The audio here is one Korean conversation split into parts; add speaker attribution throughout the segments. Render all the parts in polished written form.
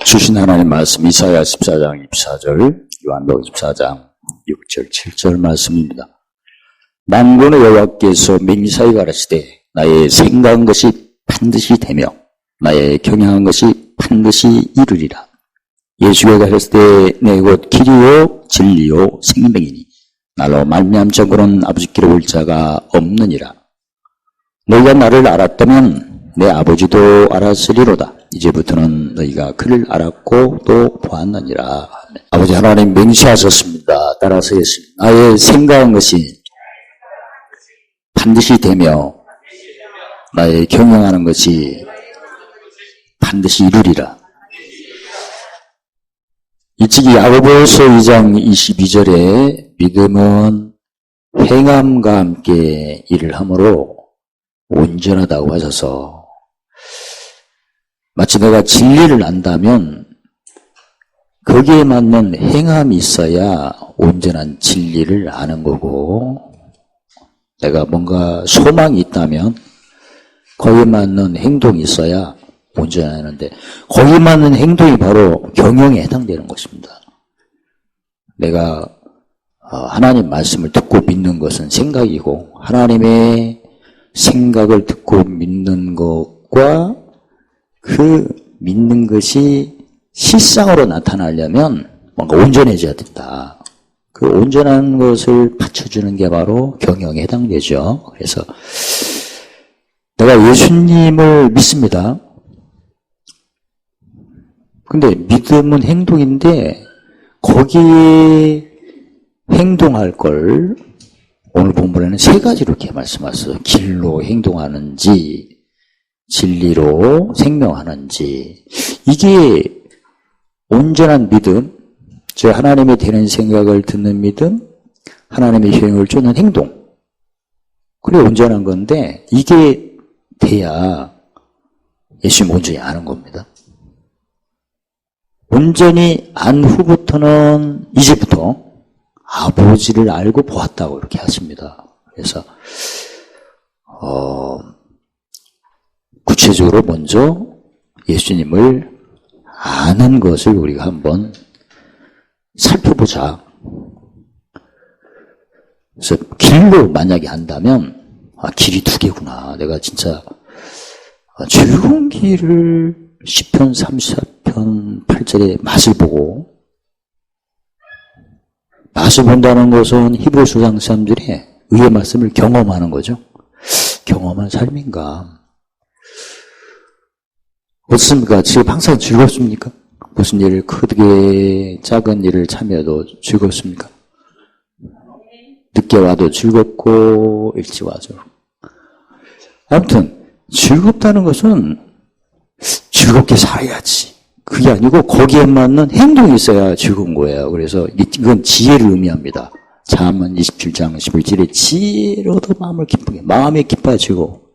Speaker 1: 주신 하나님 말씀 이사야 14장 24절, 요한복음 14장 6절 7절 말씀입니다. 만군의 여호와께서 맹세하여 가라시되 나의 생각한 것이 반드시 되며 나의 경영한 것이 반드시 이루리라. 예수가 가셨을 때 내 곧 길이요 진리요 생명이니 나로 말미암자 그런 아버지께로 올 자가 없느니라. 너희가 나를 알았다면 내 아버지도 알았으리로다. 이제부터는 너희가 그를 알았고 또 보았느니라. 아버지 하나님 맹세하셨습니다. 따라서 했습니다. 나의 생각한 것이 반드시 되며 나의 경영하는 것이 반드시 이루리라. 일찍이 야고보서 2장 22절에 믿음은 행함과 함께 일을 하므로 온전하다고 하셔서 마치 내가 진리를 안다면 거기에 맞는 행함이 있어야 온전한 진리를 아는 거고, 내가 뭔가 소망이 있다면 거기에 맞는 행동이 있어야 온전하는데, 거기에 맞는 행동이 바로 경영에 해당되는 것입니다. 내가 하나님 말씀을 듣고 믿는 것은 생각이고, 하나님의 생각을 듣고 믿는 것과 그 믿는 것이 실상으로 나타나려면 뭔가 온전해져야 된다. 그 온전한 것을 받쳐주는 게 바로 경영에 해당되죠. 그래서 내가 예수님을 믿습니다. 근데 믿음은 행동인데 거기에 행동할 걸 오늘 본문에는 세 가지로 이렇게 말씀하셨어요. 길로 행동하는지, 진리로 생명하는지. 이게 온전한 믿음, 즉 하나님의 되는 생각을 듣는 믿음, 하나님의 효행을 쫓는 행동. 그래 온전한 건데 이게 돼야 예수님 온전히 아는 겁니다. 온전히 안 후부터는 이제부터 아버지를 알고 보았다고 이렇게 하십니다. 그래서 구체적으로 먼저 예수님을 아는 것을 우리가 한번 살펴보자. 그래서 길로 만약에 한다면 길이 두 개구나. 내가 진짜 즐거운 길을 시편 34편 8절에 맛을 보고, 맛을 본다는 것은 히브리서 사람들이 의의 말씀을 경험하는 거죠. 경험한 삶인가. 어떻습니까? 지금 항상 즐겁습니까? 무슨 일을 크게 작은 일을 참여해도 즐겁습니까? 늦게 와도 즐겁고 일찍 와도. 아무튼 즐겁다는 것은 즐겁게 살아야지. 그게 아니고 거기에 맞는 행동이 있어야 즐거운 거예요. 그래서 이건 지혜를 의미합니다. 잠언 27장 11절에 지혜로 얻어 마음을 기쁘게. 마음이 기뻐야 즐거워.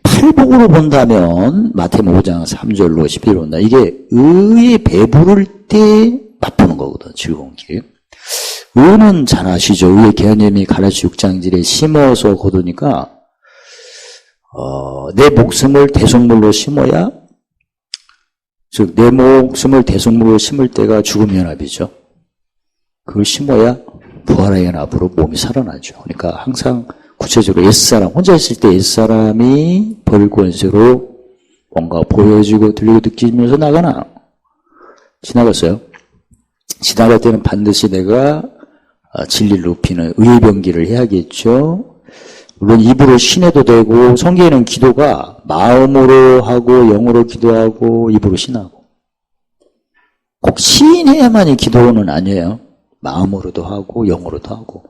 Speaker 1: 팔복으로 본다면 마태복음 5장 3절로 11절로 본다. 이게 의에 배부를 때 맛보는 거거든. 즐거운 길. 의는 잘 아시죠? 의의 개념이 가라시 6장질에 심어서 거두니까 내 목숨을 대속물로 심어야, 즉 내 목숨을 대속물로 심을 때가 죽음 연합이죠. 그걸 심어야 부활의 연합으로 몸이 살아나죠. 그러니까 항상 구체적으로 옛사람, 혼자 있을 때 옛사람이 벌권세로 뭔가 보여지고 들리고 느끼면서 나가나? 지나갔어요. 지나갈 때는 반드시 내가 진리를 높이는 의의 병기를 해야겠죠. 물론 입으로 신해도 되고, 성경에는 기도가 마음으로 하고 영으로 기도하고 입으로 신하고, 꼭 시인해야만이 기도는 아니에요. 마음으로도 하고 영으로도 하고.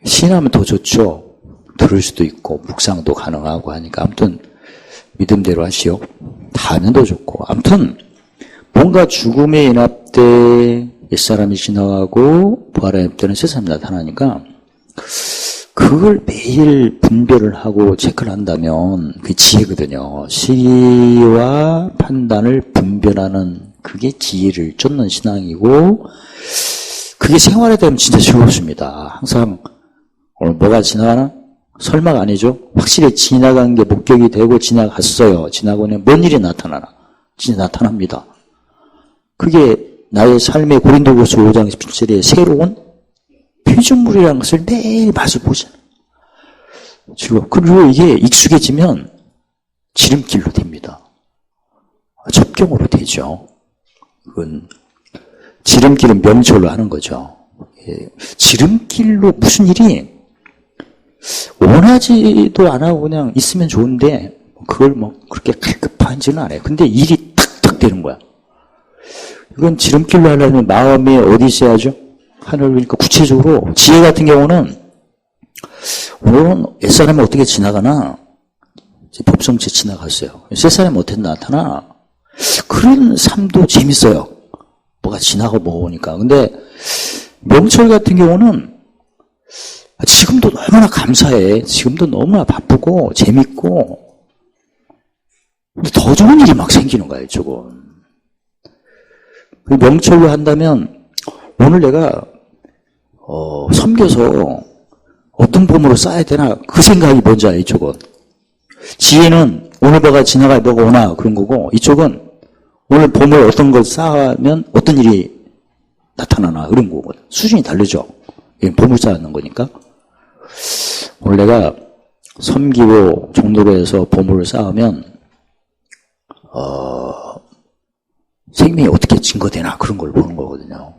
Speaker 1: 시인하면 더 좋죠. 들을 수도 있고 묵상도 가능하고 하니까. 아무튼 믿음대로 하시오. 다 하면 더 좋고. 아무튼 뭔가 죽음의 연합 때 옛사람이 지나가고 부활의 연합 때는 새사람이 나타나니까 그걸 매일 분별을 하고 체크를 한다면 그게 지혜거든요. 시와 판단을 분별하는 그게 지혜를 쫓는 신앙이고, 그게 생활에 되면 진짜 즐겁습니다. 항상 오늘 뭐가 지나가나? 설마가 아니죠. 확실히 지나간 게 목격이 되고 지나갔어요. 지나고는 뭔 일이 나타나나. 진짜 나타납니다. 그게 나의 삶의 고린도후서 5장 17절에 새로운 피조물이라는 것을 매일 맛을 보잖아요. 그리고 이게 익숙해지면 지름길로 됩니다. 첩경으로 되죠. 그건 지름길은 명철로 하는 거죠. 지름길로 무슨 일이 원하지도 안 하고 그냥 있으면 좋은데 그걸 뭐 그렇게 갈급하지는 않아요. 근데 일이 탁탁 되는 거야. 이건 지름길로 하려면 마음이 어디 있어야죠? 하늘 그러니까 구체적으로 지혜 같은 경우는 오늘은 옛사람이 어떻게 지나가나 법성체 지나갔어요. 셋사람이 어떻게 나타나? 그런 삶도 재밌어요. 뭐가 지나고 먹으니까. 근데 명철 같은 경우는 지금도 너무나 감사해. 지금도 너무나 바쁘고 재밌고 근데 더 좋은 일이 막 생기는 거야 이쪽은. 명철로 한다면 오늘 내가 섬겨서 어떤 보물을 쌓아야 되나 그 생각이 먼저 알아요 이쪽은. 지혜는 오늘 뭐가 지나가 뭐가 오나 그런 거고 이쪽은 오늘 보물 어떤 걸 쌓으면 어떤 일이 나타나나 그런 거거든. 수준이 다르죠. 보물 쌓는 거니까. 오늘 내가 섬기고 종로로 해서 보물을 쌓으면 생명이 어떻게 증거되나 그런 걸 보는 거거든요.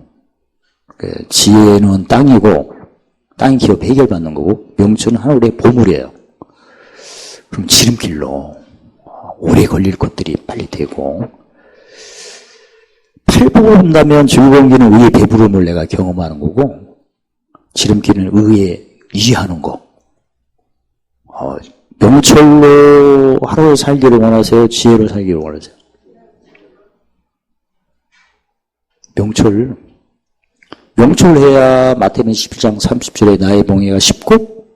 Speaker 1: 지혜는 땅이고 땅의 기업 해결받는 거고 명철은 하늘의 보물이에요. 그럼 지름길로 오래 걸릴 것들이 빨리 되고 팔복을 한다면 즐거운 길은 의의 배부름을 내가 경험하는 거고 지름길은 의에 유지하는 거. 명철로 하루 살기를 원하세요? 지혜로 살기를 원하세요? 명철해야 마태복음 11장 30절에 나의 봉해가 쉽고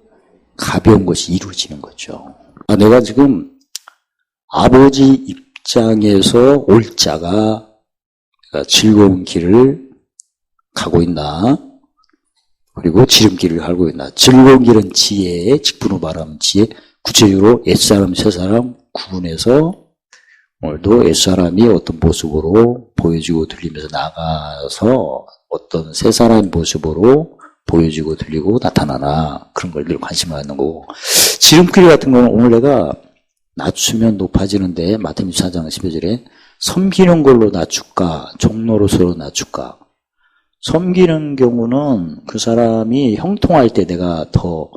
Speaker 1: 가벼운 것이 이루어지는 거죠. 내가 지금 아버지 입장에서 올 자가 즐거운 길을 가고 있나? 그리고 지름길을 가고 있나? 즐거운 길은 지혜, 직분으로 말하면 지혜, 구체적으로 옛사람, 새사람 구분해서 오늘도 옛사람이 어떤 모습으로 보여지고 들리면서 나가서 어떤 새사람 모습으로 보여지고 들리고 나타나나 그런 걸 늘 관심을 갖는 거고 지름길 같은 거는 오늘 내가 낮추면 높아지는데 마태복음 4장 12절에 섬기는 걸로 낮출까 종로로서 낮출까 섬기는 경우는 그 사람이 형통할 때 내가 더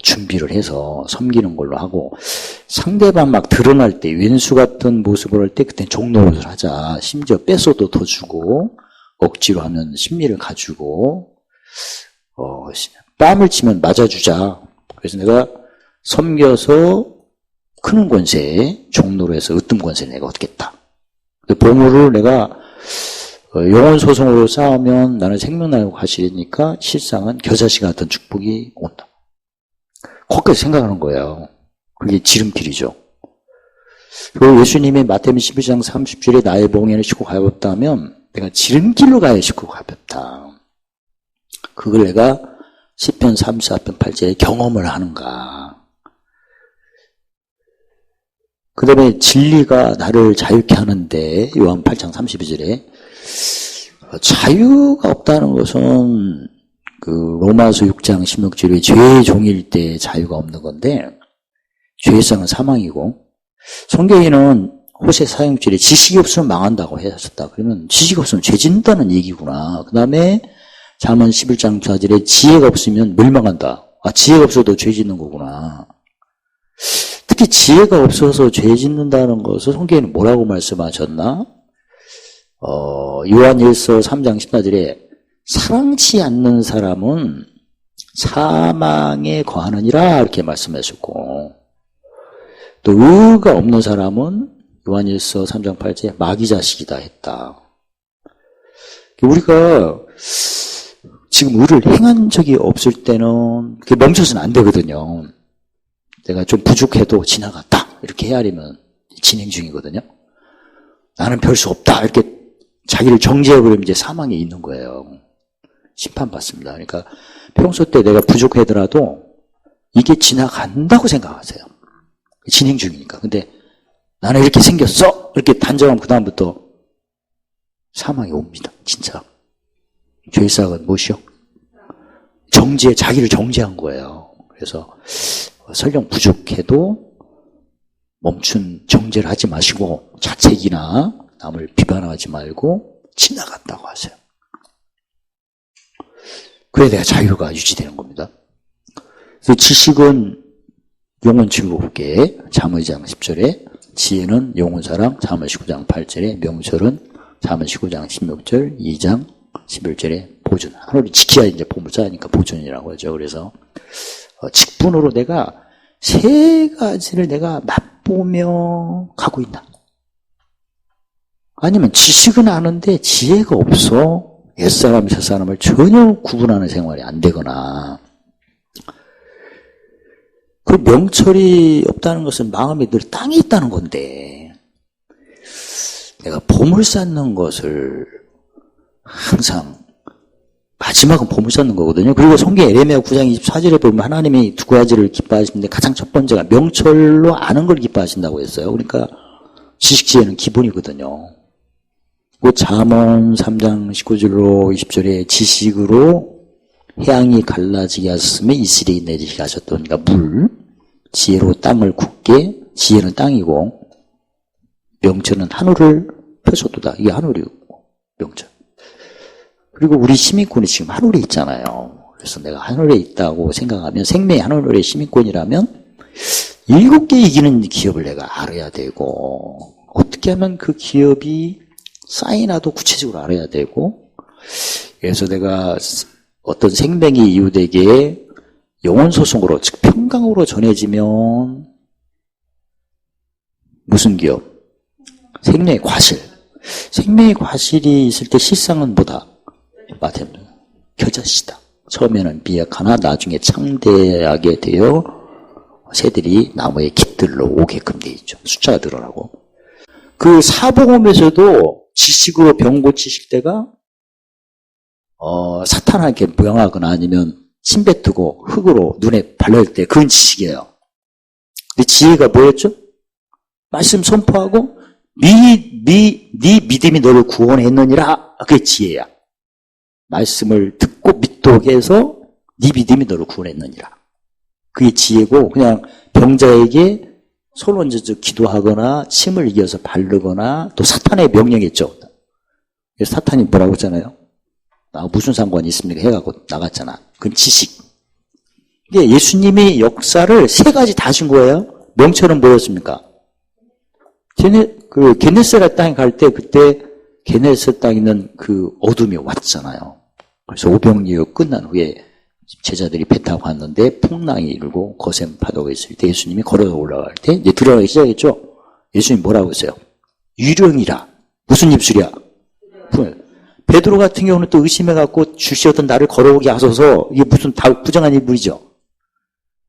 Speaker 1: 준비를 해서 섬기는 걸로 하고 상대방 막 드러날 때 왼수 같은 모습을 할 때 그때 종로를 하자. 심지어 뺏어도 더 주고 억지로 하면 심리를 가지고 뺨을 치면 맞아주자. 그래서 내가 섬겨서 크는 권세 종로로 해서 으뜸 권세를 내가 얻겠다. 보물을 내가 영혼 소송으로 쌓으면 나는 생명나고 가시니까 실상은 겨자씨 같은 축복이 온다. 거기까지 생각하는 거예요. 그게 지름길이죠. 그리고 예수님의 마태복음 12장 30절에 나의 봉해는 쉽고 가볍다면 내가 지름길로 가야 쉽고 가볍다. 그걸 내가 시편 34편 8절에 경험을 하는가. 그 다음에 진리가 나를 자유케 하는데 요한 8장 32절에 자유가 없다는 것은 그 로마서 6장 16절에 죄의 종일 때 자유가 없는 건데 죄성은 사망이고 성경에는 호세 4장절에 지식이 없으면 망한다고 했었다. 그러면 지식이 없으면 죄 짓는다는 얘기구나. 그 다음에 잠언 11장 4절에 지혜가 없으면 멸망한다. 지혜가 없어도 죄 짓는 거구나. 특히 지혜가 없어서 죄 짓는다는 것을 성경에는 뭐라고 말씀하셨나? 요한일서 3장 14절에 사랑치 않는 사람은 사망에 거하느니라 이렇게 말씀하셨고 또 의가 없는 사람은 요한일서 3장 8절에 마귀 자식이다 했다. 우리가 지금 의를 행한 적이 없을 때는 그게 멈춰서는 안 되거든요. 내가 좀 부족해도 지나갔다 이렇게 헤아리면 진행 중이거든요. 나는 별 수 없다 이렇게 자기를 정죄해버리면 이제 사망에 있는 거예요. 심판받습니다. 그러니까 평소 때 내가 부족하더라도 이게 지나간다고 생각하세요. 진행 중이니까. 근데 나는 이렇게 생겼어. 이렇게 단정하면 그다음부터 사망이 옵니다. 진짜. 죄사건 무엇이요? 자기를 정죄한 거예요. 그래서 설령 부족해도 멈춘 정죄를 하지 마시고 자책이나 남을 비판하지 말고 지나간다고 하세요. 그래야 내가 자유가 유지되는 겁니다. 그래서 지식은 영혼 즐겁게 잠언 10절에, 지혜는 영혼사랑 잠언 19장 8절에, 명철은 잠언 19장 16절, 2장 11절에 보존. 하늘을 지켜야 이제 보물자니까 보존이라고 하죠. 그래서 직분으로 내가 세 가지를 내가 맛보며 가고 있나? 아니면 지식은 아는데 지혜가 없어. 옛사람, 새사람을 전혀 구분하는 생활이 안 되거나, 그 명철이 없다는 것은 마음이 늘 땅에 있다는 건데, 내가 보물 쌓는 것을 항상, 마지막은 보물 쌓는 거거든요. 그리고 성경 에레미야 9장 24절에 보면 하나님이 두 가지를 기뻐하시는데 가장 첫 번째가 명철로 아는 걸 기뻐하신다고 했어요. 그러니까 지식, 지혜는 기본이거든요. 그 잠언 3장 19절로 20절에 지식으로 해양이 갈라지게 하셨으며 이슬이 내리게 하셨던, 그러니까 물, 지혜로 땅을 굳게, 지혜는 땅이고 명철은 하늘을 펴줬도다. 이게 하늘이고 명철. 그리고 우리 시민권이 지금 하늘에 있잖아요. 그래서 내가 하늘에 있다고 생각하면, 생명이 하늘의 시민권이라면 7개 이기는 기업을 내가 알아야 되고, 어떻게 하면 그 기업이 쌓이나도 구체적으로 알아야 되고, 그래서 내가 어떤 생명이 이웃에게 영혼소송으로, 즉 평강으로 전해지면 무슨 기업? 생명의 과실. 생명의 과실이 있을 때 실상은 뭐다? 마태는 겨자씨다. 처음에는 미약하나 나중에 창대하게 되어 새들이 나무의 깃들로 오게끔 돼 있죠. 숫자가 늘어나고. 그 사복음에서도 지식으로 병 고치실 때가 사탄에게 모양하거나 아니면 침 뱉고 흙으로 눈에 발랄 때, 그건 지식이에요. 근데 지혜가 뭐였죠? 말씀 선포하고 네 믿음이 너를 구원했느니라. 그게 지혜야. 말씀을 듣고 믿도록 해서 네 믿음이 너를 구원했느니라. 그게 지혜고, 그냥 병자에게 손 얹어서 기도하거나 침을 이겨서 바르거나, 또 사탄의 명령했죠. 그래서 사탄이 뭐라고 했잖아요? 나 무슨 상관이 있습니까? 해갖고 나갔잖아. 그건 지식. 이게 예수님이 역사를 세 가지 다 하신 거예요. 명철은 뭐였습니까? 게네사렛 땅에 갈 때, 그때 게네사렛 땅에 있는 그 어둠이 왔잖아요. 그래서 오병이어 끝난 후에 제자들이 배 타고 갔는데 풍랑이 일고 거센 파도가 있을 때 예수님이 걸어서 올라갈 때 이제 들어가기 시작했죠. 예수님 뭐라고 했어요? 유령이라. 무슨 입술이야? 베드로 같은 경우는 또 의심해갖고 주시었던 나를 걸어오게 하소서. 이게 무슨 다 부정한 인물이죠.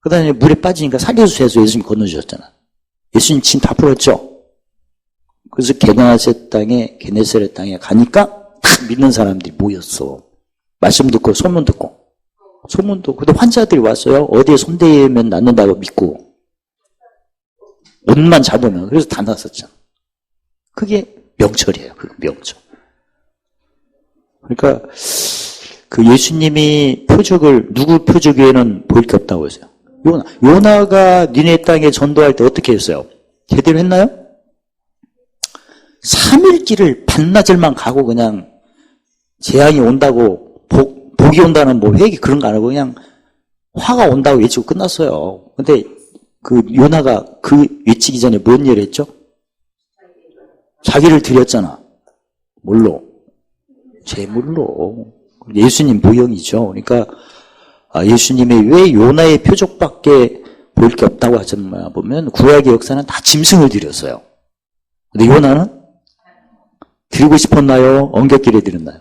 Speaker 1: 그 다음에 물에 빠지니까 살려주세요 해서 예수님 건너주셨잖아. 예수님 침 다 풀었죠. 그래서 게네사렛 땅에 가니까 다 믿는 사람들이 모였어. 말씀 듣고 소문 듣고. 소문도. 근데 환자들이 왔어요. 어디에 손대면 낫는다고 믿고. 옷만 잡으면. 그래서 다 났었죠. 그게 명철이에요. 그 명철. 그러니까 그 예수님이 표적을, 누구 표적 외에는 보일 게 없다고 했어요. 요나가 니네 땅에 전도할 때 어떻게 했어요? 제대로 했나요? 3일 길을 반나절만 가고 그냥 재앙이 온다고, 복이 온다는 뭐 회개 그런 거 안 하고 그냥 화가 온다고 외치고 끝났어요. 근데 그 요나가 그 외치기 전에 뭔 일을 했죠? 자기를 드렸잖아. 뭘로? 제물로. 예수님 모형이죠. 그러니까 예수님이 왜 요나의 표적밖에 보일 게 없다고 하셨나 보면 구약의 역사는 다 짐승을 드렸어요. 근데 요나는 드리고 싶었나요? 엉겹길에 드렸나요?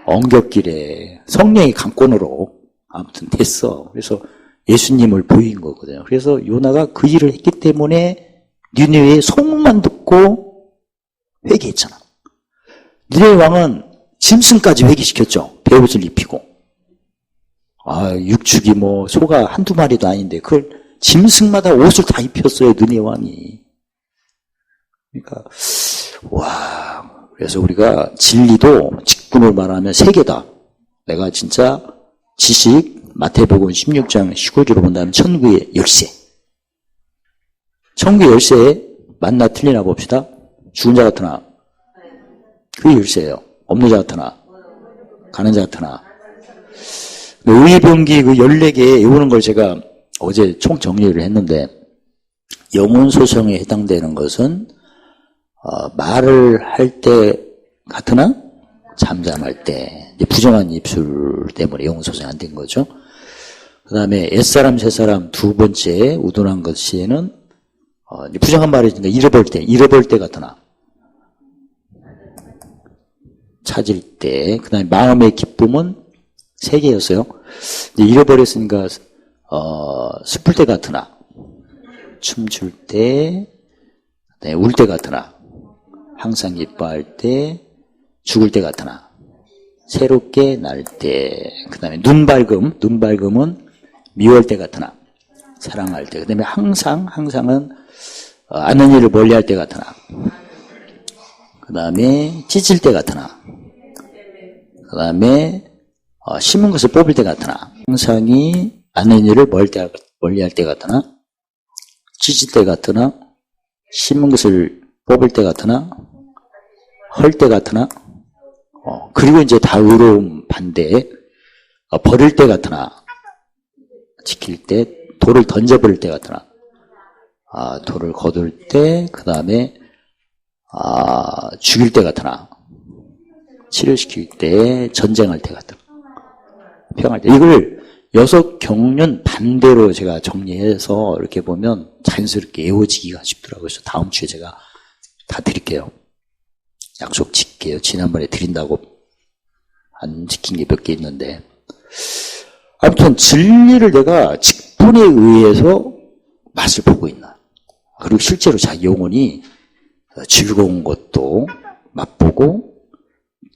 Speaker 1: 엉겹길에 성령의 강권으로 아무튼 됐어. 그래서 예수님을 보인 거거든요. 그래서 요나가 그 일을 했기 때문에 니느웨의 소문만 듣고 회개했잖아. 니느웨 왕은 짐승까지 회개시켰죠. 베옷을 입히고. 육축이 뭐 소가 한두 마리도 아닌데 그걸 짐승마다 옷을 다 입혔어요. 니느웨 왕이. 그러니까, 와. 그래서 우리가 진리도 직분으로 말하면 세 개다. 내가 진짜 지식, 마태복음 16장 19절로 본다면 천국의 열쇠. 천국의 열쇠에 맞나 틀리나 봅시다. 죽은 자 같으나. 그게 열쇠예요. 없는 자 같으나. 가는 자 같으나. 의의 병기 그 14개 외우는 걸 제가 어제 총 정리를 했는데, 영혼 소성에 해당되는 것은 말을 할 때 같으나 잠잠할 때, 부정한 입술 때문에 영혼 소성이 안 된 거죠. 그 다음에 옛사람 새사람 두 번째 우둔한 것에는 부정한 말이니까 잃어볼 때 같으나 찾을 때, 그 다음에 마음의 기쁨은 3개였어요. 잃어버렸으니까 슬플 때 같으나, 춤출 때, 울 때 같으나, 항상 기뻐할 때, 죽을 때 같으나, 새롭게 날 때, 그 다음에 눈 밝음은 미워할 때 같으나, 사랑할 때, 그 다음에 항상은 아는 일을 멀리할 때 같으나, 그 다음에 찢을 때 같으나, 그 다음에 심은 것을 뽑을 때 같으나, 항상이 아는 일을 멀리할 때 같으나, 찢을 때 같으나, 심은 것을 뽑을 때 같으나, 헐 때 같으나, 그리고 이제 다 의로움 반대, 버릴 때 같으나, 지킬 때, 돌을 던져버릴 때 같으나, 돌을 거둘 때, 그 다음에, 죽일 때 같으나, 치료시킬 때, 전쟁할 때 같으나, 평할 때. 이걸 6경륜 반대로 제가 정리해서 이렇게 보면 자연스럽게 외워지기가 쉽더라고요. 그래서 다음 주에 제가 다 드릴게요. 약속 지킬게요. 지난번에 드린다고 안 지킨 게 몇 개 있는데. 아무튼 진리를 내가 직분에 의해서 맛을 보고 있나. 그리고 실제로 자기 영혼이 즐거운 것도 맛보고,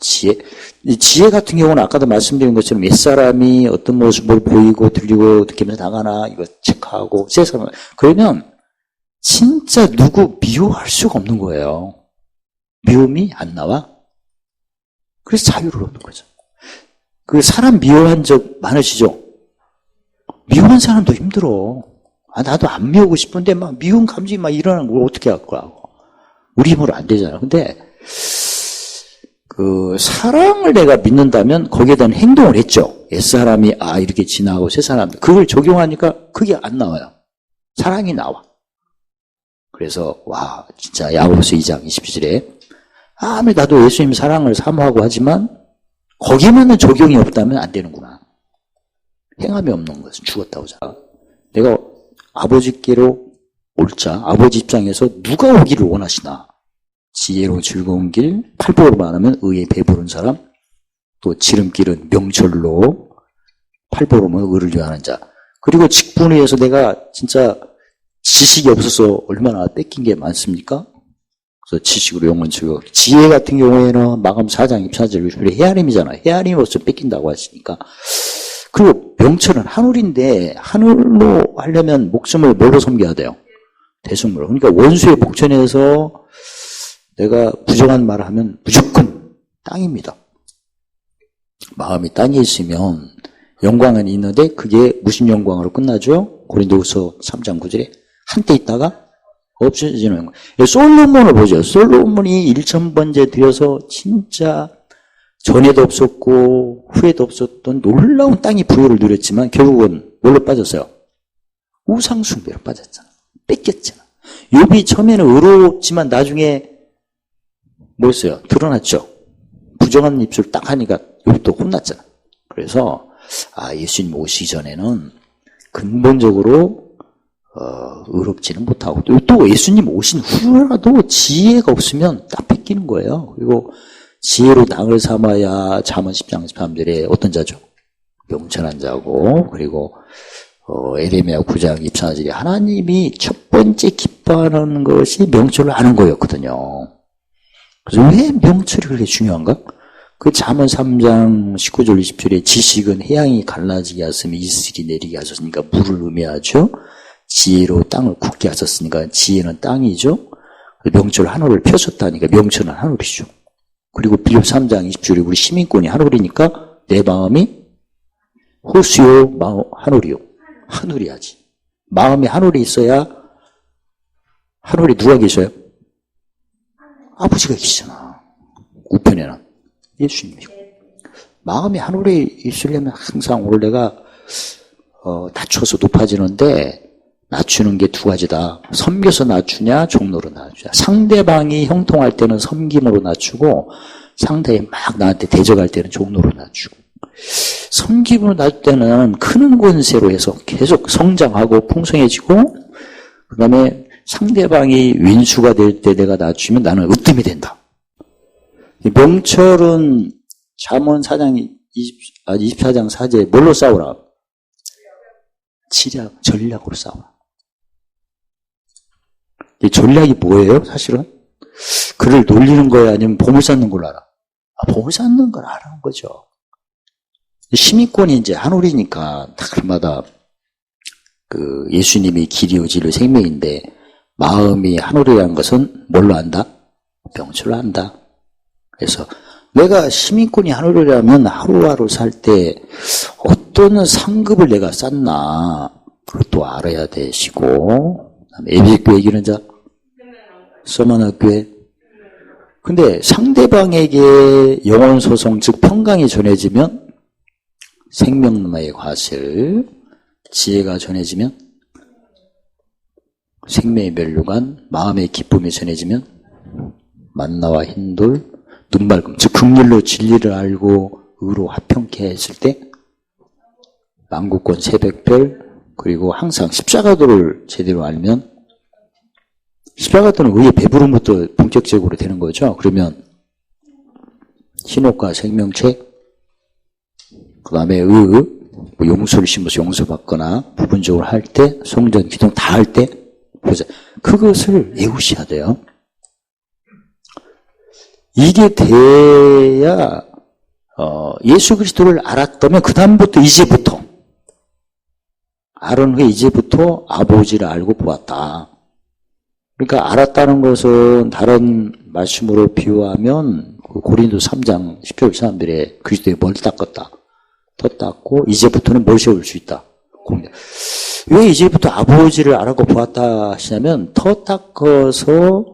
Speaker 1: 지혜 같은 경우는 아까도 말씀드린 것처럼 옛사람이 어떤 모습을 보이고 들리고 느끼면서 나가나 이거 체크하고, 새사람 그러면 진짜 누구 미워할 수가 없는 거예요. 미움이 안 나와. 그래서 자유를 얻는 거죠. 그 사람 미워한 적 많으시죠? 미워한 사람도 힘들어. 나도 안 미우고 싶은데 막 미운 감정이 막 일어나는 걸 어떻게 할 거야. 우리 힘으로 안 되잖아. 근데 그 사랑을 내가 믿는다면 거기에 대한 행동을 했죠. 옛사람이 이렇게 지나고 새사람, 그걸 적용하니까 그게 안 나와요. 사랑이 나와. 그래서 진짜 야고보서 2장 27절에 아무리 나도 예수님 사랑을 사모하고 하지만 거기에만은 적용이 없다면 안 되는구나. 행함이 없는 것은 죽었다고 하잖아. 내가 아버지께로 옳자, 아버지 입장에서 누가 오기를 원하시나. 지혜로 즐거운 길, 팔복으로 말하면 의에 배부른 사람, 또 지름길은 명철로, 팔복으로 말하면 의를 위하는 자. 그리고 직분에 의해서 내가 진짜 지식이 없어서 얼마나 뺏긴 게 많습니까? 그래서 지식으로 영혼 즐거워. 지혜 같은 경우에는 마감 4장 24절 헤아림이잖아. 헤아림이 없어 뺏긴다고 하시니까. 그리고 명철은 하늘인데 하늘로 하려면 목숨을 뭘로 섬겨야 돼요? 대승물로. 그러니까 원수의 복전에서 내가 부정한 말을 하면 무조건 땅입니다. 마음이 땅에 있으면 영광은 있는데 그게 무슨 영광으로 끝나죠? 고린도후서 3장 9절에 한때 있다가 없어지는 영광. 솔로몬을 보죠. 솔로몬이 1000번째 드려서 진짜 전에도 없었고 후에도 없었던 놀라운 땅이 부여를 누렸지만 결국은 뭘로 빠졌어요? 우상숭배로 빠졌잖아. 뺏겼잖아. 욥이 처음에는 의롭지만 나중에 뭐였어요? 드러났죠. 부정한 입술 딱 하니까 욥도 혼났잖아. 그래서 예수님 오시기 전에는 근본적으로 의롭지는 못하고 또 예수님 오신 후라도 지혜가 없으면 딱 뺏기는 거예요. 그리고 지혜로 땅을 삼아야 잠언 10장 13절에 어떤 자죠? 명철한 자고, 그리고 에레미야 9장 24절에 하나님이 첫 번째 기뻐하는 것이 명철을 아는 거였거든요. 그래서 왜 명철이 그렇게 중요한가? 그 잠언 3장 19절 20절에 지식은 해양이 갈라지게 하였으며 이슬이 내리게 하셨으니까 물을 의미하죠. 지혜로 땅을 굳게 하셨으니까 지혜는 땅이죠. 명철 한올을 펴줬다니까 명철은 한올이죠. 그리고 빌립 3장 20절에 우리 시민권이 한올이니까 내 마음이 호수요 한올이요. 한올이야지. 마음에 한올이 있어야 한올이 누가 계셔요? 아버지가 계시잖아. 우편에는 예수님이고. 마음에 한올이 있으려면 항상 오늘 내가 낮춰서 높아지는데 낮추는 게 두 가지다. 섬겨서 낮추냐 종로로 낮추냐. 상대방이 형통할 때는 섬김으로 낮추고 상대방이 막 나한테 대적할 때는 종로로 낮추고. 섬김으로 낮을 때는 크는 권세로 해서 계속 성장하고 풍성해지고 그 다음에 상대방이 윈수가 될 때 내가 낮추면 나는 으뜸이 된다. 명철은 잠언 4장 24장 4제에 뭘로 싸우라? 지략, 전략으로 싸우라. 이 전략이 뭐예요, 사실은? 그를 놀리는 거야, 아니면 보물 쌓는 걸 알아? 보물 쌓는 걸 아는 거죠. 시민권이 이제 한올이니까, 다마다 예수님이 길이요, 진리요, 생명인데, 마음이 한올이라는 것은 뭘로 안다? 명철로 안다. 그래서, 내가 시민권이 한올이라면 하루하루 살 때 어떤 상급을 내가 쌓나, 그것도 알아야 되시고, 에베소교회 이기는 자, 서만학교회. 근데 상대방에게 영혼소송, 즉 평강이 전해지면 생명나의 과실, 지혜가 전해지면 생명의 멸류관, 마음의 기쁨이 전해지면 만나와 흰돌, 눈맑음, 즉 긍휼로 진리를 알고 의로 화평케 했을 때 만국권 새벽별, 그리고 항상 십자가도를 제대로 알면 십자가도는 의의 배부름부터 본격적으로 되는 거죠. 그러면 신옥과 생명체, 그 다음에 용서를 심어서 용서받거나 부분적으로 할 때, 성전 기동 다 할 때 보자. 그것을 외우셔야 돼요. 이게 돼야 예수 그리스도를 알았다면 그 다음부터 이제부터 알은 후에 이제부터 아버지를 알고 보았다. 그러니까 알았다는 것은 다른 말씀으로 비유하면 고린도 3장 10절 13절에 그리스도의 뭘 닦았다. 더 닦고 이제부터는 뭘 세울 수 있다. 왜 이제부터 아버지를 알고 보았다 하시냐면 더 닦아서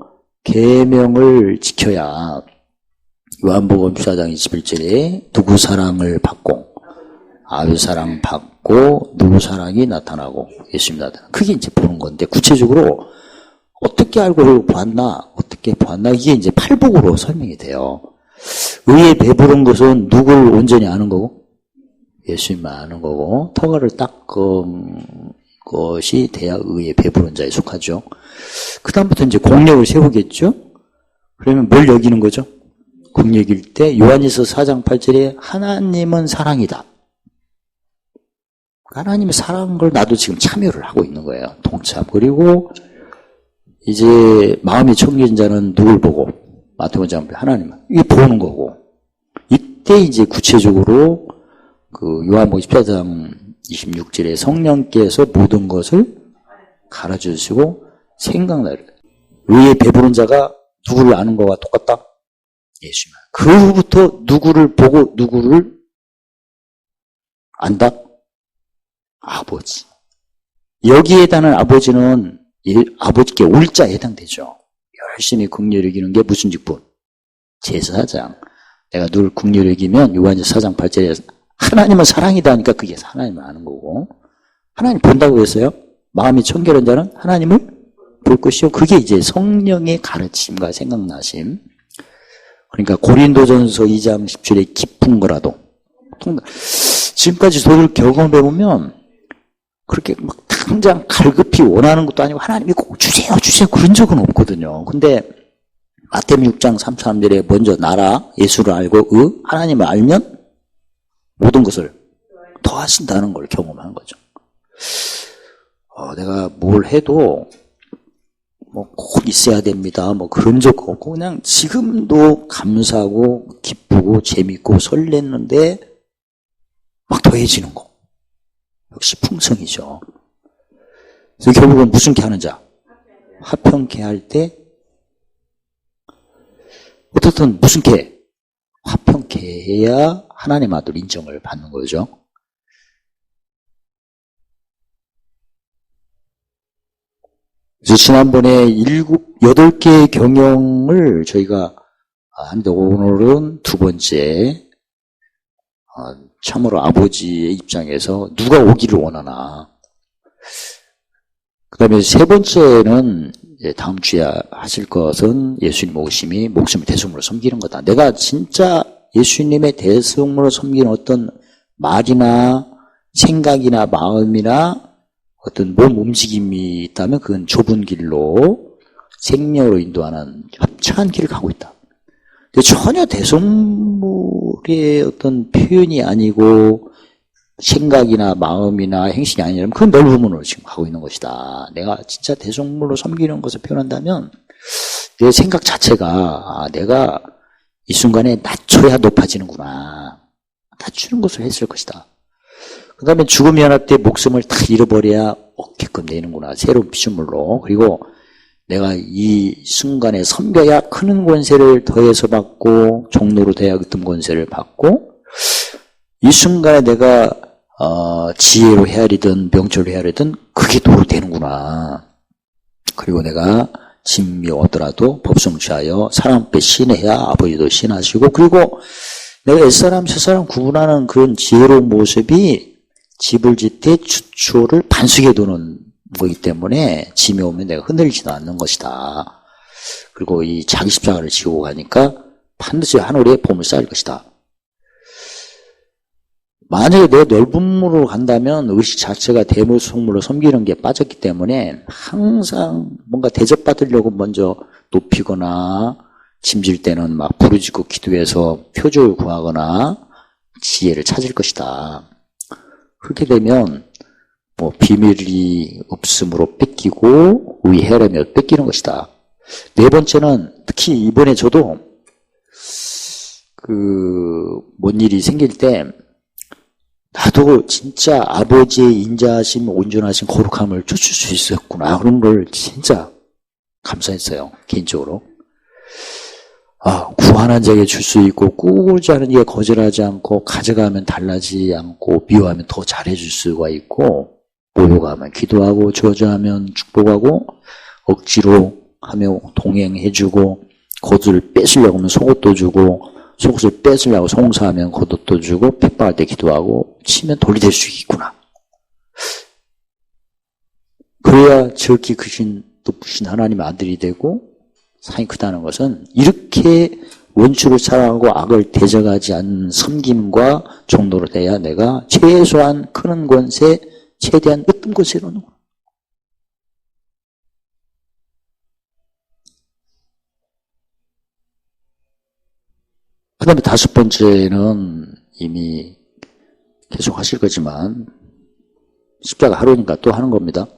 Speaker 1: 계명을 지켜야 요한복음 14장 21절에 누구 사랑을 받고 아버지 사랑 받고 누구 사랑이 나타나고 예수님 나타나. 그게 이제 보는 건데 구체적으로 어떻게 알고 보았나 어떻게 보았나 이게 이제 팔복으로 설명이 돼요. 의에 배부른 것은 누구를 온전히 아는 거고 예수님만 아는 거고 터가를 닦은 것이 돼야 의에 배부른 자에 속하죠. 그 다음부터 이제 공력을 세우겠죠. 그러면 뭘 여기는 거죠? 공력일 때 요한일서 4장 8절에 하나님은 사랑이다. 하나님의 사랑한 걸 나도 지금 참여를 하고 있는 거예요. 동참. 그리고 이제 마음이 청겨진 자는 누굴 보고 마태복음 5장 하나님 이게 보는 거고 이때 이제 구체적으로 그 요한복음 14장 26절에 성령께서 모든 것을 가르쳐주시고 생각나를 의에 배부른 자가 누구를 아는 거와 똑같다? 예수님. 그 후부터 누구를 보고 누구를 안다? 아버지. 여기에 해당하는 아버지는 아버지께 올자에 해당되죠. 열심히 긍휼히 여기는 게 무슨 직분? 제사장. 내가 늘 긍휼히 여기면 요한일서 4장 8절에 하나님은 사랑이다 하니까 그게 하나님을 아는 거고 하나님 본다고 했어요. 마음이 청결한 자는 하나님을 볼 것이요. 그게 이제 성령의 가르침과 생각나심. 그러니까 고린도전서 2장 10절에 깊은 거라도 지금까지 저를 경험해보면 그렇게 막 당장 갈급히 원하는 것도 아니고 하나님이 꼭 주세요 그런 적은 없거든요. 근데 마태복음 6장 33절에 먼저 나라 예수를 알고 하나님을 알면 모든 것을 더하신다는 걸 경험한 거죠. 내가 뭘 해도 꼭 있어야 됩니다. 그런 적 없고 그냥 지금도 감사하고 기쁘고 재밌고 설렜는데 막 더해지는 거. 역시 풍성이죠. 그래서 결국은 무슨 게 하는 자? 화평케 할 때 어떻든 무슨 개? 화평케 해야 하나님 아들 인정을 받는 거죠. 그래서 지난번에 8개의 경영을 저희가 하는데 오늘은 두 번째, 참으로 아버지의 입장에서 누가 오기를 원하나. 그 다음에 세 번째는 다음 주에 하실 것은 예수님 오심이 목숨을 대속물로 섬기는 거다. 내가 진짜 예수님의 대속물로 섬기는 어떤 말이나 생각이나 마음이나 어떤 몸 움직임이 있다면 그건 좁은 길로 생명으로 인도하는 협착한 길을 가고 있다. 근데 전혀 대속물의 어떤 표현이 아니고 생각이나 마음이나 행실이 아니라면 그건 넓은 문으로 지금 가고 있는 것이다. 내가 진짜 대속물로 섬기는 것을 표현한다면 내 생각 자체가 내가 이 순간에 낮춰야 높아지는구나. 낮추는 것을 했을 것이다. 그 다음에 죽음이 하나 때 목숨을 다 잃어버려야 얻게끔 되는구나. 새로운 피조물로. 그리고 내가 이 순간에 섬겨야 크는 권세를 더해서 받고 종로로 돼야 어떤 권세를 받고 이 순간에 내가 지혜로 헤아리든 명철로 헤아리든 그게 도로 되는구나. 그리고 내가 진미 얻더라도 법성 취하여 사람 앞에 신해야 아버지도 신하시고 그리고 내가 옛사람 새사람 구분하는 그런 지혜로운 모습이 집을 짓때 주초를 반숙에 두는 거기 때문에 짐이 오면 내가 흔들리지도 않는 것이다. 그리고 이 자기 십자가를 지고 가니까 반드시 하늘에 봄을 쌓을 것이다. 만약에 내가 넓은 물로 간다면 의식 자체가 대물속물로 섬기는 게 빠졌기 때문에 항상 뭔가 대접받으려고 먼저 높이거나 짐질 때는 막 부르짖고 기도해서 표적을 구하거나 지혜를 찾을 것이다. 그렇게 되면 뭐 비밀이 없음으로 뺏기고 의해라며 뺏기는 것이다. 네 번째는 특히 이번에 저도 뭔 일이 생길 때 나도 진짜 아버지의 인자하심, 온전하신 거룩함을 쫓을 수 있었구나. 그런 걸 진짜 감사했어요. 개인적으로. 구하는 자에게 줄 수 있고 꾸고자 하는 이에 거절하지 않고 가져가면 달라지지 않고 미워하면 더 잘해줄 수가 있고 모욕하면 기도하고 저주하면 축복하고 억지로 하며 동행해주고 겉을 뺏으려고 하면 속옷도 주고 속옷을 뺏으려고 송사하면 겉옷도 주고 핍박할 때 기도하고 치면 돌이 될 수 있구나. 그래야 저기 크신 높으신 하나님의 아들이 되고 상이 크다는 것은 이렇게 원칙을 사랑하고 악을 대적하지 않는 섬김과 정도로 돼야 내가 최소한 크는 권세, 최대한 어떤 것을 이루는 거야. 그 다음에 다섯 번째는 이미 계속 하실 거지만 십자가 하루니까 또 하는 겁니다.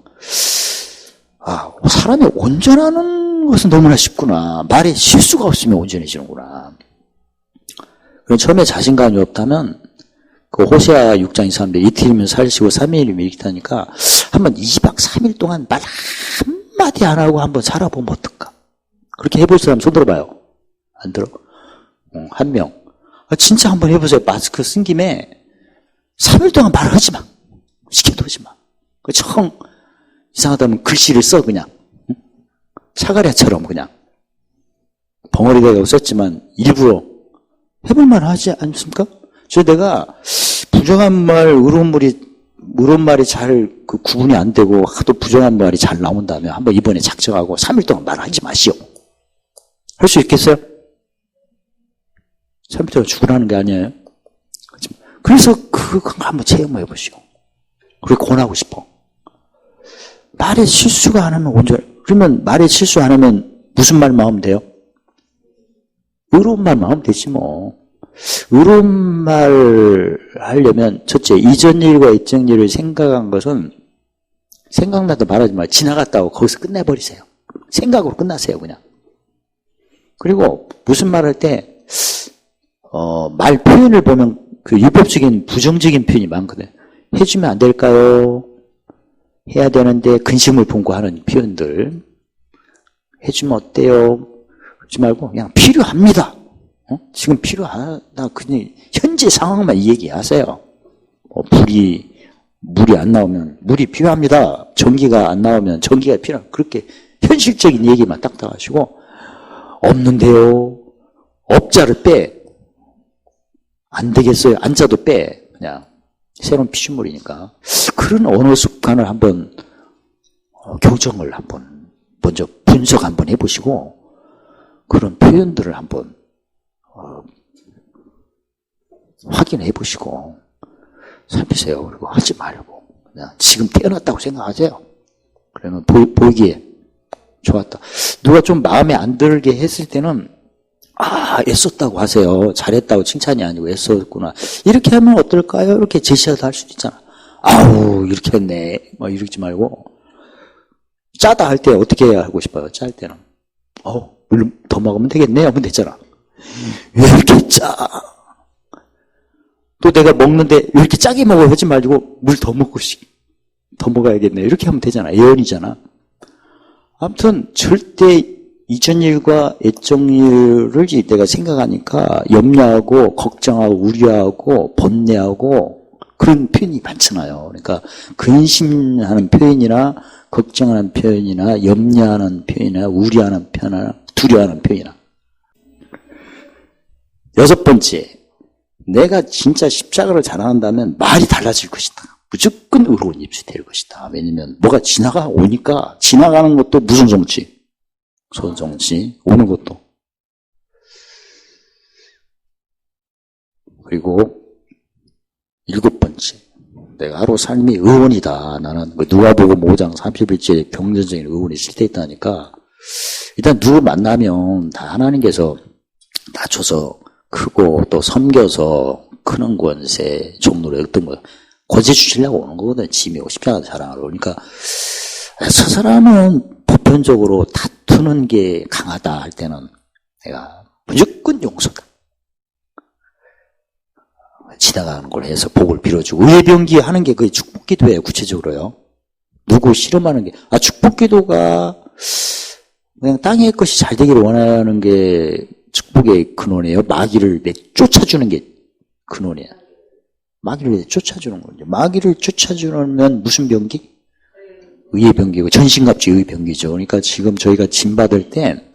Speaker 1: 사람이 온전하는 것은 너무나 쉽구나. 말에 실수가 없으면 온전해지는구나. 그럼 처음에 자신감이 없다면 그 호세아 6장 23절 이틀이면 살시고 3일이면 일기타니까 한번 2박 3일 동안 말 한마디 안 하고 한번 살아보면 어떨까? 그렇게 해볼 사람 손 들어봐요. 안 들어? 한 명. 진짜 한번 해보세요. 마스크 쓴 김에 3일 동안 말하지 마. 시켜도 하지 마. 청 이상하다면 글씨를 써 그냥. 사가랴처럼 그냥. 벙어리대가 썼지만 일부러 해볼만 하지 않습니까? 내가 부정한 말, 의로운 말이 잘 구분이 안 되고 하도 부정한 말이 잘 나온다면 한번 이번에 작정하고 3일 동안 말하지 마시오. 할 수 있겠어요? 3일 동안 죽으라는 게 아니에요. 그래서 그거 한번 체험해 보시오. 그렇게 권하고 싶어. 말에 실수가 안 하면 그러면 말에 실수 안 하면 무슨 말만 하면 돼요? 의로운 말만 하면 되지 뭐. 의로운 말 하려면 첫째, 이전 일과 이전 일을 생각한 것은 생각나도 말하지 마. 지나갔다고 거기서 끝내버리세요. 생각으로 끝나세요 그냥. 그리고 무슨 말 할 때 말 표현을 보면 그 율법적인 부정적인 표현이 많거든. 해주면 안 될까요? 해야 되는데 근심을 품고 하는 표현들. 해주면 어때요? 그러지 말고 그냥 필요합니다. 지금 필요하다. 그냥 현재 상황만 얘기하세요. 물이 안 나오면 물이 필요합니다. 전기가 안 나오면 전기가 필요합니다. 그렇게 현실적인 얘기만 딱딱 하시고, 없는데요. 업자를 빼. 안 되겠어요. 안자도 빼. 그냥 새로운 피조물이니까. 그런 언어 습관을 한번 교정을 한번 먼저 분석 한번 해보시고, 그런 표현들을 한번 확인해 보시고 살피세요. 그리고 하지 말고 그냥 지금 태어났다고 생각하세요. 그러면 보기에 좋았다. 누가 좀 마음에 안 들게 했을 때는 애썼다고 하세요. 잘했다고 칭찬이 아니고 애썼구나. 이렇게 하면 어떨까요? 이렇게 제시하다 할 수도 있잖아. 아우 이렇게 했네. 뭐 이러지 말고, 짜다 할 때 어떻게 해야 하고 싶어요? 짤 때는 물 더 먹으면 되겠네 하면 되잖아. 왜 이렇게 짜? 또 내가 먹는데 왜 이렇게 짜게 먹어 하지 말고 물 더 먹어야겠네 이렇게 하면 되잖아. 예언이잖아. 아무튼 절대 이전일과 애정일을 내가 생각하니까 염려하고 걱정하고 우려하고 번뇌하고 그런 표현이 많잖아요. 그러니까 근심하는 표현이나 걱정하는 표현이나 염려하는 표현이나 우려하는 표현이나 두려워하는 표현이나. 6번째, 내가 진짜 십자가를 자랑한다면 말이 달라질 것이다. 무조건 의로운 입술이 될 것이다. 왜냐면 뭐가 지나가오니까, 지나가는 것도 무슨 정치? 소정치. 오는 것도. 그리고 7번째, 내가 하루 삶이 의원이다. 나는 누가복음 5장 30일째 경전적인 의원이 있을 때 있다니까. 일단 누구 만나면 다 하나님께서 낮춰서 크고 또 섬겨서 크는 권세, 종로를 어떤 거 권세 주시려고 오는 거거든. 짐이고 십자가 자랑하러. 그러니까 저 사람은 보편적으로 다투는 게 강하다 할 때는 내가 무조건 용서다. 지나가는 걸 해서 복을 빌어주고, 의병기 하는 게 그게 축복기도예요. 구체적으로요. 누구 실험하는 게, 축복기도가 그냥 땅의 것이 잘 되기를 원하는 게 축복의 근원이에요. 마귀를 쫓아주는 게 근원이에요. 마귀를 쫓아주는 거죠. 마귀를 쫓아주면 무슨 병기? 의의 병기고, 전신갑주 의의 병기죠. 그러니까 지금 저희가 진 받을 때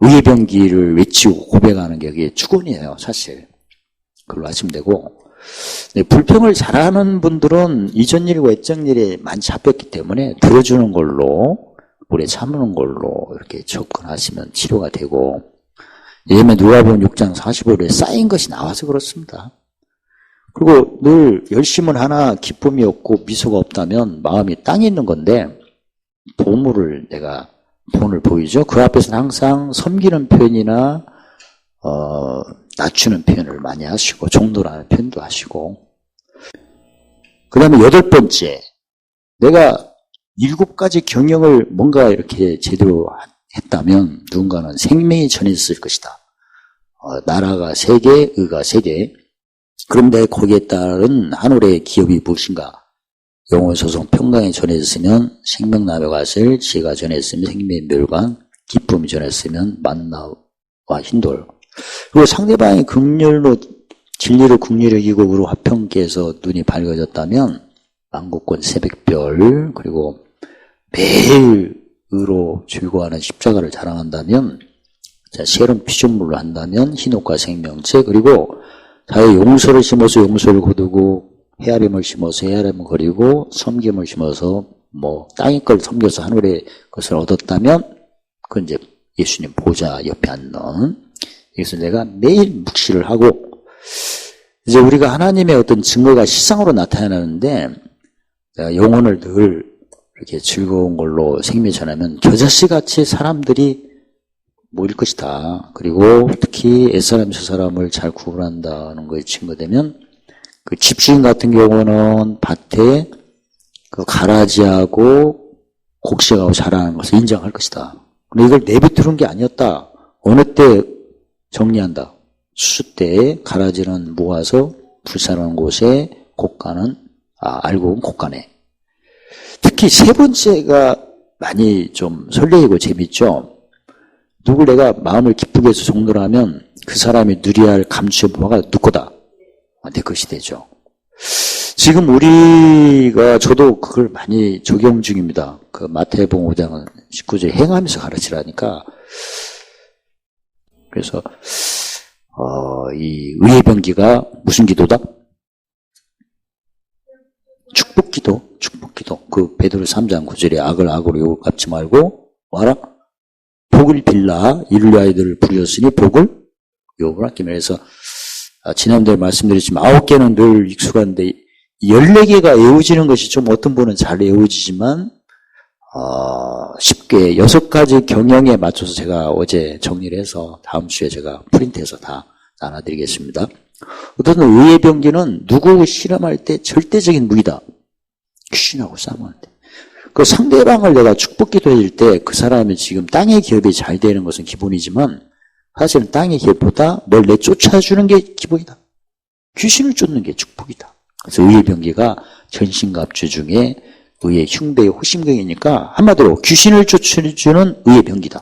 Speaker 1: 의의 병기를 외치고 고백하는 게 그게 축원이에요, 사실. 그걸로 하시면 되고. 네, 불평을 잘하는 분들은 이전일과 애정일에 많이 잡혔기 때문에 들어주는 걸로, 오래 참는 걸로 이렇게 접근하시면 치료가 되고, 예면 누가복음 6장 45절에 쌓인 것이 나와서 그렇습니다. 그리고 늘 열심은 하나 기쁨이 없고 미소가 없다면 마음이 땅에 있는 건데, 본을 보이죠. 그 앞에서는 항상 섬기는 표현이나 낮추는 표현을 많이 하시고, 종노라는 표현도 하시고. 그 다음에 8번째, 내가 7가지 경영을 뭔가 이렇게 제대로 했다면 누군가는 생명이 전해졌을 것이다. 나라가 3개, 의가 3개. 그런데 거기에 따른 하늘의 기업이 무엇인가? 영혼소송 평강이 전해졌으면 생명나무가슬, 지혜가 전해졌으면 생명의 멸관, 기쁨이 전해졌으면 만나와 흰돌. 그리고 상대방이 긍휼로, 진리로 긍휼을 이기고 화평케해서 눈이 밝아졌다면 만국권 새벽별, 그리고 매일 의로 즐거워하는 십자가를 자랑한다면, 새로운 피조물로 한다면 흰옷과 생명체, 그리고 자의 용서를 심어서 용서를 거두고, 헤아림을 심어서 헤아림을 거리고, 섬김을 심어서 땅의 걸 섬겨서 하늘의 것을 얻었다면, 그건 이제 예수님 보좌 옆에 앉는, 이것을 내가 매일 묵시를 하고, 이제 우리가 하나님의 어떤 증거가 실상으로 나타나는데, 내가 영혼을 늘 이렇게 즐거운 걸로 생명이 전하면 겨자씨같이 사람들이 모일 것이다. 그리고 특히 옛사람 저사람을 잘 구분한다는 거에 증거되면, 그 집주인 같은 경우는 밭에 그 가라지하고 곡식하고 자라는 것을 인정할 것이다. 근데 이걸 내비두는 게 아니었다. 어느 때 정리한다. 수수 때에 가라지는 모아서 불사르는 곳에 곡간은, 알고 보면 곡간에. 특히 3번째가 많이 좀 설레이고 재밌죠. 누굴 내가 마음을 기쁘게 해서 종로를 하면 그 사람이 누려야 할 감추의 부모가 누구 거다? 내 것이 되죠. 지금 우리가, 저도 그걸 많이 적용 중입니다. 그 마태복음 5장 19절 행하면서 가르치라니까. 그래서, 이 의의 병기가 무슨 기도다? 축복 기도. 그 베드로 3장 9절에 악을 악으로 갚지 말고, 뭐하라? 복을 빌라, 이를 아이들을 부르셨으니 복을 요구라. 그래서, 지난번에 말씀드렸지만 9개는 늘 익숙한데, 14개가 외워지는 것이 좀 어떤 분은 잘 외워지지만, 쉽게 6가지 경영에 맞춰서 제가 어제 정리를 해서 다음 주에 제가 프린트해서 다 나눠드리겠습니다. 어떤 의의 병기는 누구 실험할 때 절대적인 무기다. 귀신하고 싸움할 때. 그 상대방을 내가 축복 기도해줄 때 그 사람이 지금 땅의 기업이 잘 되는 것은 기본이지만 사실은 땅의 기업보다 널 내쫓아주는 게 기본이다. 귀신을 쫓는 게 축복이다. 그래서 의의 병기가 전신갑주 중에 의의 흉배의 호심경이니까 한마디로 귀신을 쫓아주는 의의 병기다.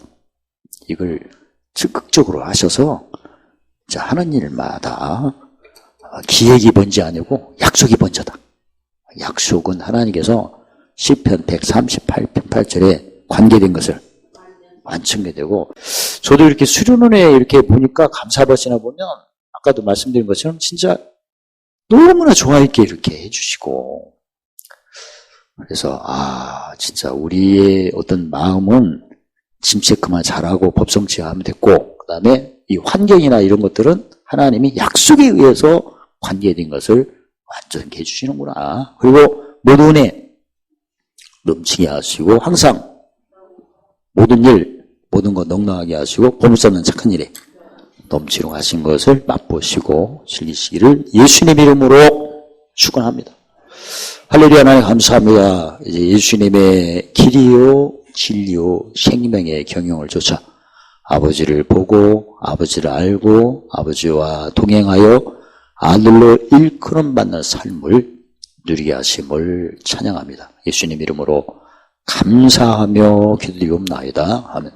Speaker 1: 이걸 적극적으로 하셔서 하는 일마다 기획이 번지 아니고 약속이 번져다. 약속은 하나님께서 시편 138편 8절에 관계된 것을 완성게 되고, 저도 이렇게 수련원에 이렇게 보니까 감사받으시나 보면 아까도 말씀드린 것처럼 진짜 너무나 조화 있게 이렇게 해주시고, 그래서 진짜 우리의 어떤 마음은 짐체크만 잘하고 법성치하면 됐고, 그 다음에 이 환경이나 이런 것들은 하나님이 약속에 의해서 관계된 것을 완전히 해주시는구나. 그리고 모든 은혜 넘치게 하시고 항상 모든 일, 모든 것 넉넉하게 하시고 보물찾는 착한 일에 넘치도록 하신 것을 맛보시고 즐기시기를 예수님 이름으로 축원합니다. 할렐루야. 하나님 감사합니다. 이제 예수님의 길이요 진리요 생명의 경영을 쫓아 아버지를 보고 아버지를 알고 아버지와 동행하여 아들로 일컬음 받는 삶을 누리게 하심을 찬양합니다. 예수님 이름으로 감사하며 기도드리옵나이다. 아멘.